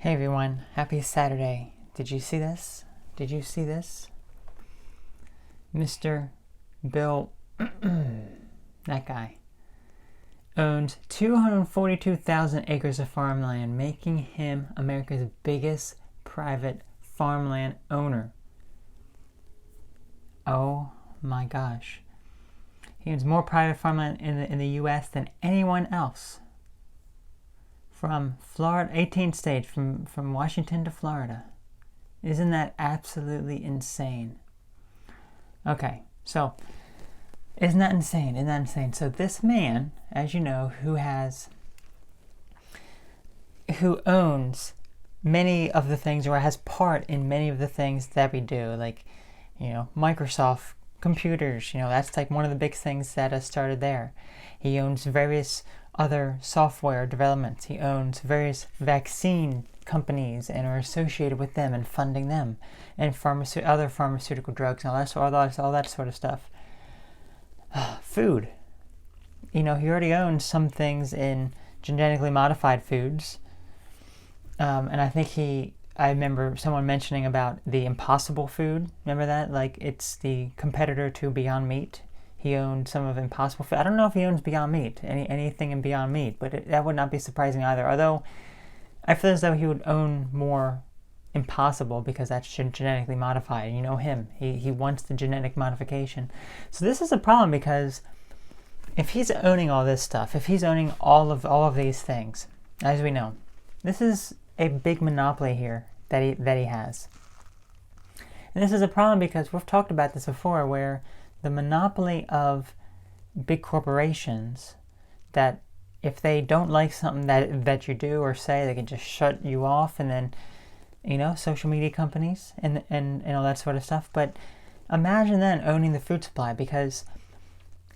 Hey everyone, happy Saturday. Did you see this? Did you see this? Mr. Bill, that guy, owns 242,000 acres of farmland, making him America's biggest private farmland owner. Oh my gosh. He owns more private farmland in the U.S. than anyone else. From Florida, 18 states, from Washington to Florida. Isn't that absolutely insane? Okay, so, isn't that insane? Isn't that insane? So this man, as you know, who owns many of the things, or has part in many of the things that we do, like, Microsoft computers, that's like one of the big things that started there. He owns various other software developments. He owns various vaccine companies and are associated with them and funding them, and other pharmaceutical drugs and all that sort of stuff. Food. He already owns some things in genetically modified foods. And I remember someone mentioning about the Impossible food. Remember that? Like, it's the competitor to Beyond Meat. He owns some of Impossible food. I don't know if he owns Beyond Meat, anything in Beyond Meat, but that would not be surprising either. Although, I feel as though he would own more Impossible because that's genetically modified. You know him. He wants the genetic modification. So this is a problem because if he's owning all this stuff, if he's owning all of these things, as we know, this is a big monopoly here that he has. And this is a problem because we've talked about this before, where the monopoly of big corporations, that if they don't like something that you do or say, they can just shut you off. And then, social media companies and all that sort of stuff. But imagine then owning the food supply, because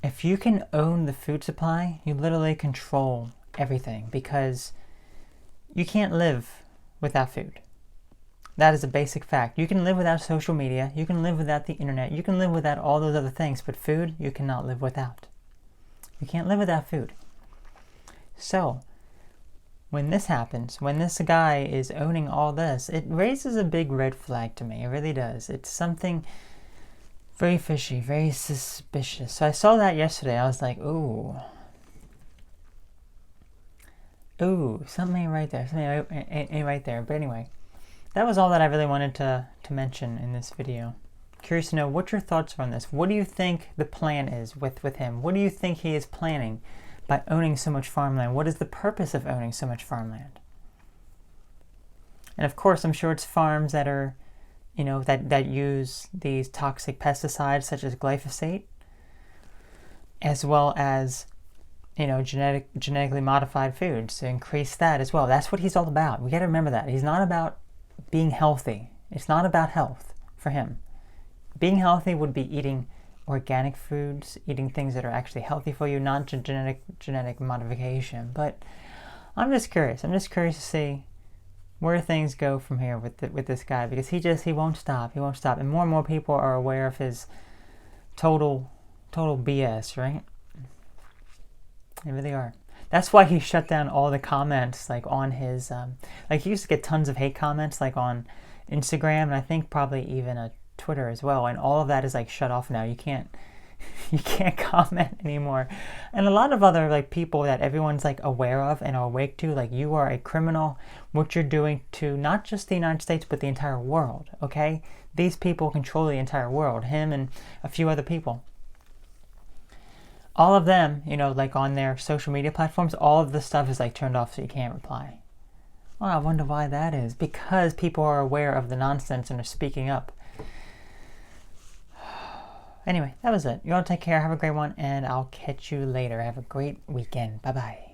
if you can own the food supply, you literally control everything, because you can't live without food. That is a basic fact. You can live without social media, you can live without the internet, you can live without all those other things, but food you cannot live without. You can't live without food. So, when this happens, when this guy is owning all this, it raises a big red flag to me. It really does. It's something very fishy, very suspicious. So I saw that yesterday. I was like, ooh, something ain't right there. Something ain't right there. But anyway, that was all that I really wanted to mention in this video. Curious to know what your thoughts are on this. What do you think the plan is with him? What do you think he is planning by owning so much farmland? What is the purpose of owning so much farmland? And of course, I'm sure it's farms that are, that use these toxic pesticides such as glyphosate, as well as, genetically modified foods to increase that as well. That's what he's all about. We got to remember that. He's not about being healthy. It's not about health for him. Being healthy would be eating organic foods, eating things that are actually healthy for you, not genetic modification. But I'm just curious. I'm just curious to see where things go from here with this guy, because he won't stop. He won't stop. And more people are aware of his total BS, right? They really are. That's why he shut down all the comments, like on his, he used to get tons of hate comments, like on Instagram, and I think probably even Twitter as well. And all of that is like shut off now. You can't comment anymore. And a lot of other people that everyone's like aware of and are awake to, like, you are a criminal. What you're doing to not just the United States, but the entire world. Okay, these people control the entire world. Him and a few other people. All of them, on their social media platforms, all of the stuff is turned off so you can't reply. Oh, I wonder why that is. Because people are aware of the nonsense and are speaking up. Anyway, that was it. You all take care, have a great one, and I'll catch you later. Have a great weekend. Bye-bye.